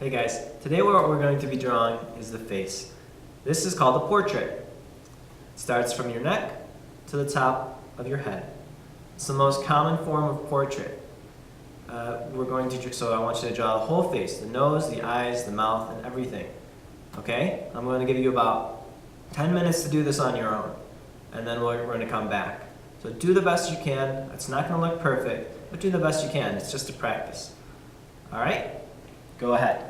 Hey guys, today what we're going to be drawing is the face. This is called a portrait. It starts from your neck to the top of your head. It's the most common form of portrait. So I want you to draw the whole face, the nose, the eyes, the mouth, and everything. Okay? I'm going to give you about 10 minutes to do this on your own, and then we're going to come back. So do the best you can. It's not going to look perfect, but do the best you can. It's just a practice. All right? Go ahead.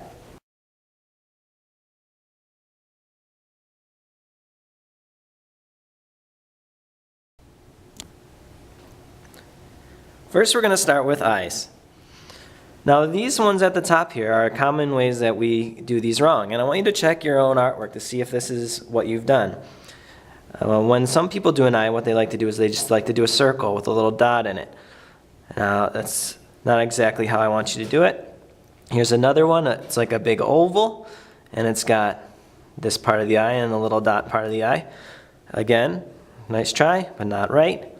First, we're going to start with eyes. Now, these ones at the top here are common ways that we do these wrong, and I want you to check your own artwork to see if this is what you've done. When some people do an eye, what they like to do is they just like to do a circle with a little dot in it. Now, that's not exactly how I want you to do it. Here's another one. It's like a big oval, and it's got this part of the eye and a little dot part of the eye. Again, nice try, but not right.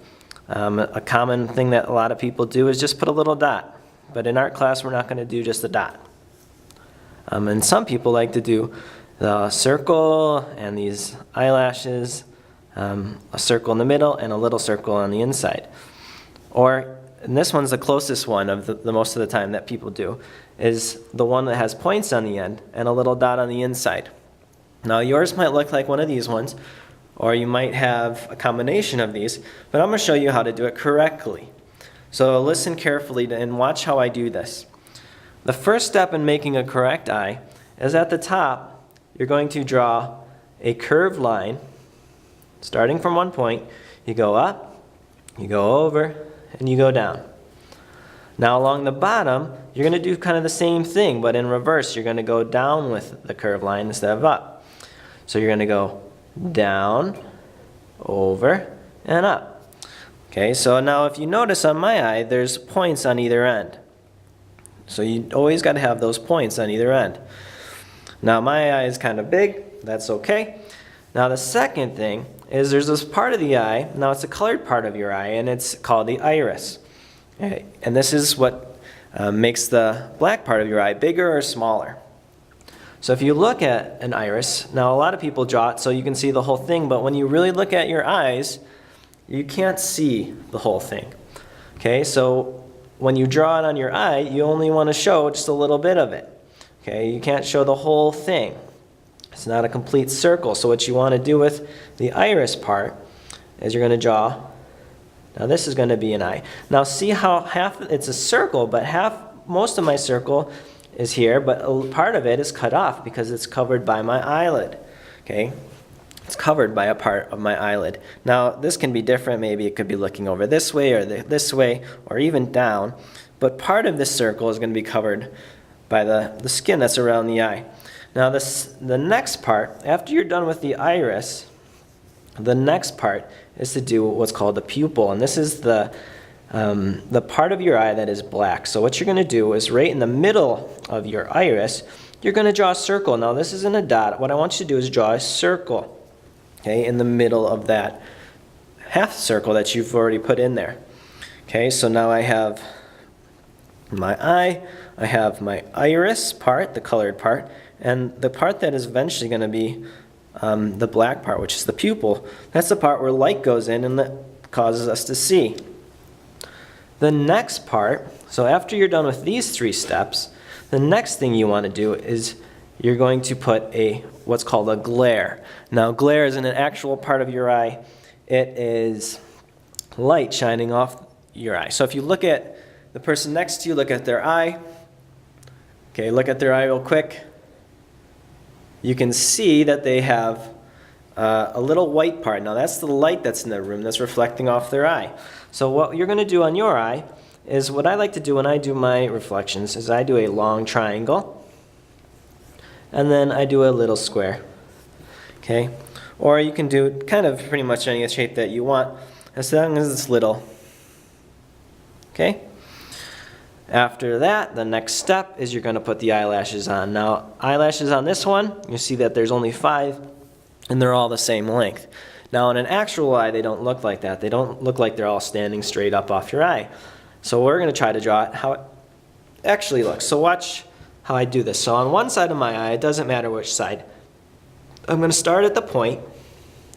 A common thing that a lot of people do is just put a little dot. But in art class, we're not going to do just a dot. And some people like to do the circle and these eyelashes, a circle in the middle and a little circle on the inside. And this one's the closest one of the most of the time that people do, is the one that has points on the end and a little dot on the inside. Now yours might look like one of these ones, or you might have a combination of these, but I'm going to show you how to do it correctly. So listen carefully and watch how I do this. The first step in making a correct eye is at the top, you're going to draw a curved line. Starting from one point, you go up, you go over, and you go down. Now along the bottom, you're going to do kind of the same thing, but in reverse. You're going to go down with the curved line instead of up. So you're going to go down, over, and up. Okay, so now if you notice on my eye, there's points on either end. So you always got to have those points on either end. Now my eye is kind of big, that's okay. Now the second thing is there's this part of the eye, now it's a colored part of your eye, and it's called the iris. Okay, and this is what makes the black part of your eye bigger or smaller. So if you look at an iris, now a lot of people draw it so you can see the whole thing, but when you really look at your eyes, you can't see the whole thing. Okay, so when you draw it on your eye, you only want to show just a little bit of it. Okay, you can't show the whole thing. It's not a complete circle. So what you want to do with the iris part is you're going to draw. Now this is going to be an eye. Now see how it's a circle, but most of my circle is here, but a part of it is cut off because it's covered by my eyelid. Okay, it's covered by a part of my eyelid. Now this can be different. Maybe it could be looking over this way or this way or even down, but part of this circle is going to be covered by the skin that's around the eye. Now the next part, after you're done with the iris, the next part is to do what's called the pupil, and this is the part of your eye that is black. So what you're going to do is right in the middle of your iris, you're going to draw a circle. Now this isn't a dot. What I want you to do is draw a circle, okay, in the middle of that half circle that you've already put in there. Okay, so now I have my eye, I have my iris part, the colored part, and the part that is eventually going to be the black part, which is the pupil. That's the part where light goes in and that causes us to see. The next part, so after you're done with these three steps, the next thing you want to do is you're going to put what's called a glare. Now glare isn't an actual part of your eye. It is light shining off your eye. So if you look at the person next to you, look at their eye. Okay, look at their eye real quick. You can see that they have a little white part. Now that's the light that's in the room that's reflecting off their eye. So what you're going to do on your eye is what I like to do when I do my reflections is I do a long triangle and then I do a little square. Okay? Or you can do kind of pretty much any shape that you want as long as it's little. Okay? After that, the next step is you're going to put the eyelashes on. Now, eyelashes on this one, you see that there's only 5, and they're all the same length. Now, in an actual eye, they don't look like that. They don't look like they're all standing straight up off your eye. So we're going to try to draw it how it actually looks. So watch how I do this. So on one side of my eye, it doesn't matter which side. I'm going to start at the point,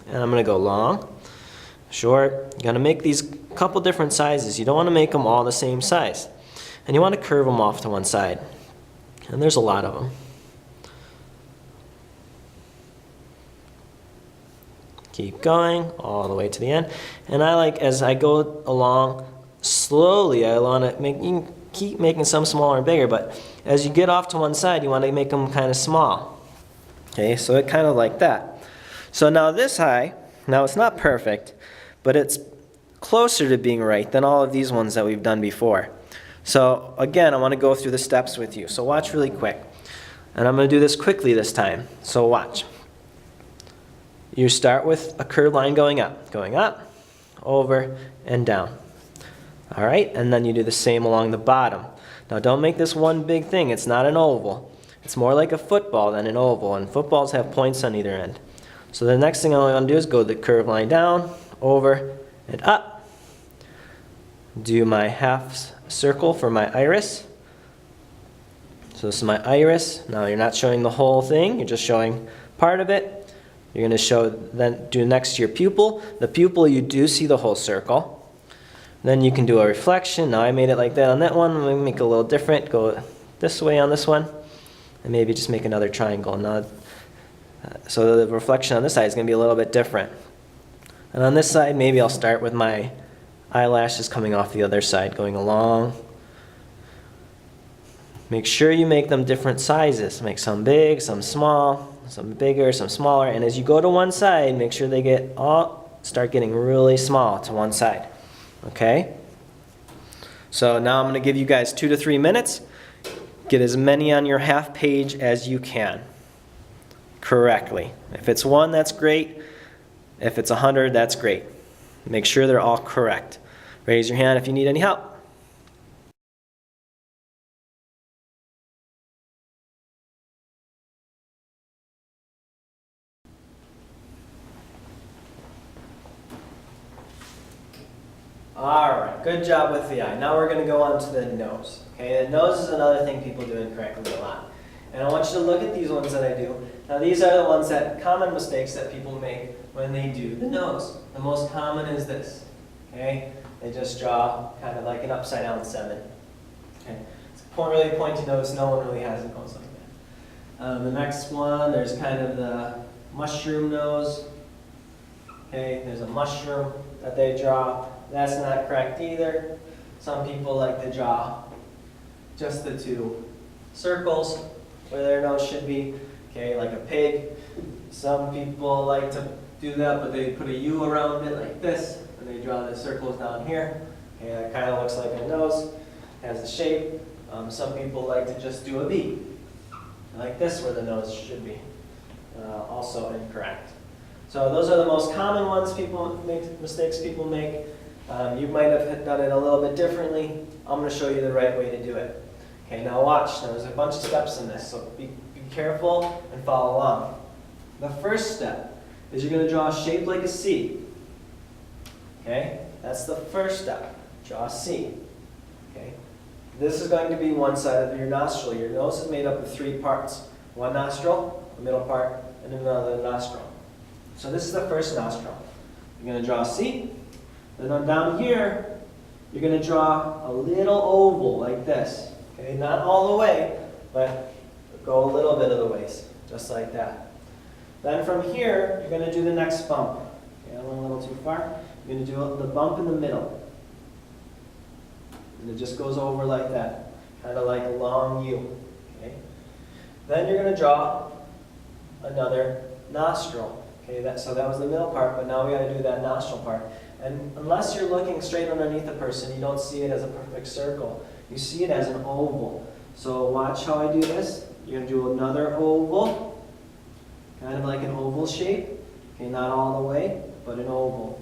and I'm going to go long, short. You're going to make these couple different sizes. You don't want to make them all the same size. And you want to curve them off to one side. And there's a lot of them. Keep going all the way to the end. And I like, as I go along slowly, I want to make, you can keep making some smaller and bigger, but as you get off to one side, you want to make them kind of small. Okay, so it kind of like that. So now this eye, now it's not perfect, but it's closer to being right than all of these ones that we've done before. So again, I want to go through the steps with you. So watch really quick. And I'm going to do this quickly this time. So watch. You start with a curved line going up, over, and down. All right, and then you do the same along the bottom. Now don't make this one big thing. It's not an oval. It's more like a football than an oval, and footballs have points on either end. So the next thing I'm going to do is go the curved line down, over, and up. Do my half circle for my iris. So this is my iris. Now you're not showing the whole thing, you're just showing part of it. You're going to show, then do next to your pupil. The pupil, you do see the whole circle. Then you can do a reflection. Now I made it like that on that one. I'm going to make it a little different. Go this way on this one. And maybe just make another triangle. Now, so the reflection on this side is going to be a little bit different. And on this side, maybe I'll start with my eyelashes coming off the other side, going along. Make sure you make them different sizes. Make some big, some small, some bigger, some smaller. And as you go to one side, make sure they start getting really small to one side. Okay? So now I'm going to give you guys 2 to 3 minutes. Get as many on your half page as you can correctly. If it's 1, that's great. If it's 100, that's great. Make sure they're all correct. Raise your hand if you need any help. All right, good job with the eye. Now we're going to go on to the nose. Okay, the nose is another thing people do incorrectly a lot. And I want you to look at these ones that I do. Now these are the ones that, common mistakes that people make when they do the nose. The most common is this. Okay, they just draw kind of like an upside down 7. Okay, it's a really pointy nose. No one really has a nose like that. The next one, there's kind of the mushroom nose. Okay, there's a mushroom that they draw. That's not correct either. Some people like to draw just the 2 circles where their nose should be, okay, like a pig. Some people like to do that, but they put a U around it like this, and they draw the circles down here. Okay, that kind of looks like a nose, has a shape. Some people like to just do a V, like this where the nose should be. Also incorrect. So those are the most common ones mistakes people make. You might have done it a little bit differently. I'm going to show you the right way to do it. Okay, now watch. Now there's a bunch of steps in this, so be careful and follow along. The first step is you're going to draw a shape like a C. Okay, that's the first step. Draw a C. Okay, this is going to be one side of your nostril. Your nose is made up of 3 parts. One nostril, a middle part, and another nostril. So this is the first nostril. You're going to draw a C. Then down here, you're going to draw a little oval like this. Okay, not all the way, but go a little bit of the ways, just like that. Then from here, you're going to do the next bump. Okay, I went a little too far. You're going to do the bump in the middle. And it just goes over like that, kind of like a long U. Okay. Then you're going to draw another nostril. Okay, so that was the middle part, but now we got to do that nostril part. And unless you're looking straight underneath the person, you don't see it as a perfect circle. You see it as an oval. So watch how I do this. You're going to do another oval, kind of like an oval shape. Okay, not all the way, but an oval.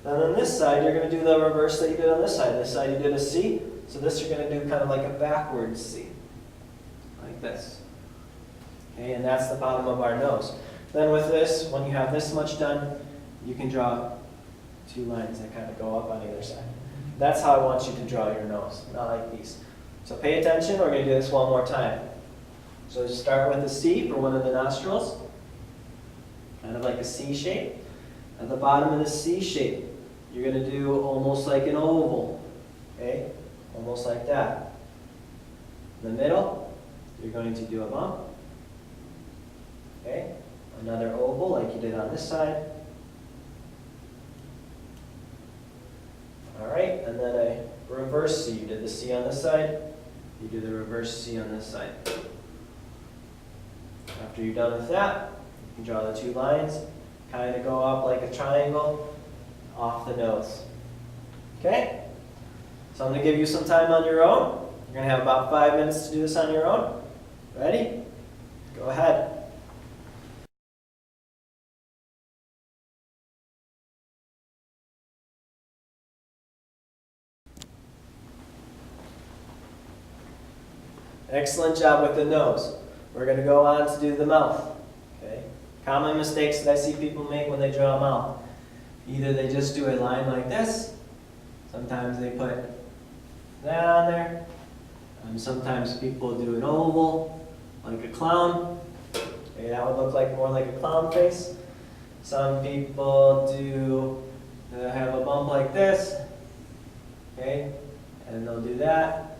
Then on this side, you're going to do the reverse that you did on this side. This side you did a C, so this you're going to do kind of like a backwards C, like this. Okay, and that's the bottom of our nose. Then with this, when you have this much done, you can draw 2 lines that kind of go up on either side. That's how I want you to draw your nose, not like these. So pay attention, we're going to do this one more time. So start with a C for one of the nostrils, kind of like a C shape. At the bottom of the C shape, you're going to do almost like an oval, okay? Almost like that. In the middle, you're going to do a bump, okay? Another oval like you did on this side. All right, and then a reverse C. You did the C on this side, you do the reverse C on this side. After you're done with that, you can draw the two lines, kind of go up like a triangle off the nose. Okay? So I'm going to give you some time on your own. You're going to have about 5 minutes to do this on your own. Ready? Go ahead. Excellent job with the nose. We're going to go on to do the mouth. Okay? Common mistakes that I see people make when they draw a mouth. Either they just do a line like this. Sometimes they put that on there. Sometimes people do an oval, like a clown. Okay, that would look like more like a clown face. Some people do have a bump like this. Okay, and they'll do that.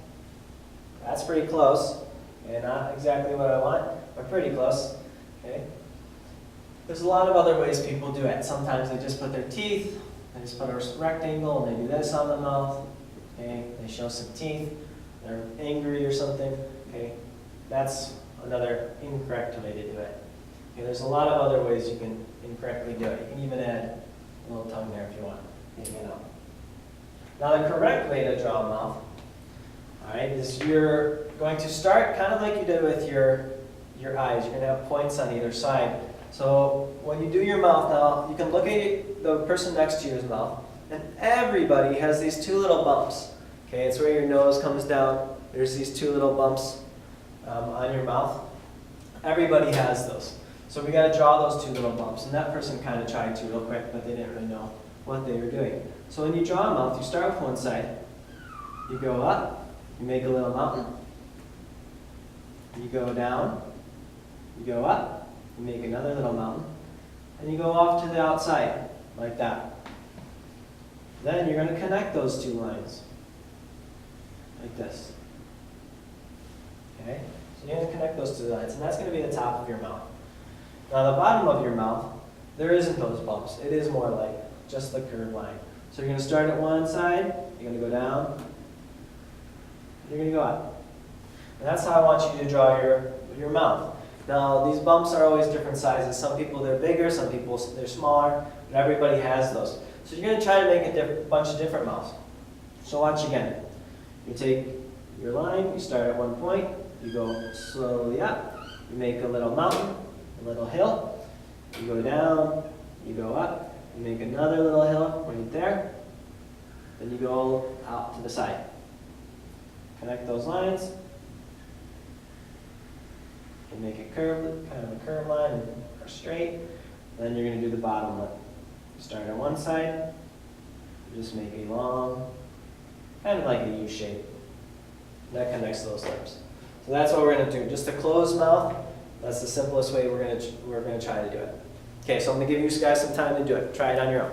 That's pretty close. Okay, not exactly what I want, but pretty close. Okay. There's a lot of other ways people do it. Sometimes they just put their teeth, they just put a rectangle, and they do this on the mouth. Okay, they show some teeth. They're angry or something. Okay, that's another incorrect way to do it. Okay, there's a lot of other ways you can incorrectly do it. You can even add a little tongue there if you want. You know. Now the correct way to draw a mouth, all right, is you're going to start kind of like you did with your eyes. You're going to have points on either side. So when you do your mouth now, you can look at the person next to you's mouth, and everybody has these two little bumps. Okay, it's where your nose comes down. There's these two little bumps on your mouth. Everybody has those. So we got to draw those two little bumps. And that person kind of tried to real quick, but they didn't really know what they were doing. So when you draw a mouth, you start with one side. You go up. You make a little mountain. You go down. You go up. You make another little mountain. And you go off to the outside, like that. Then you're going to connect those two lines. Like this. Okay? So you're going to connect those two lines, and that's going to be the top of your mouth. Now the bottom of your mouth, there isn't those bumps. It is more like just the curved line. So you're going to start at one side, you're going to go down, you're going to go up. And that's how I want you to draw your mouth. Now these bumps are always different sizes. Some people they're bigger, some people they're smaller, but everybody has those. So you're going to try to make a bunch of different mouths. So watch again. You take your line, you start at one point, you go slowly up, you make a little mountain, a little hill, you go down, you go up, you make another little hill right there, then you go out to the side. Connect those lines, you make a curve, kind of a curved line or straight, then you're going to do the bottom one. You start on one side, you just make a long, kind of like a U shape. That connects those lips. So that's what we're going to do. Just a closed mouth. That's the simplest way we're going to try to do it. Okay, so I'm going to give you guys some time to do it. Try it on your own.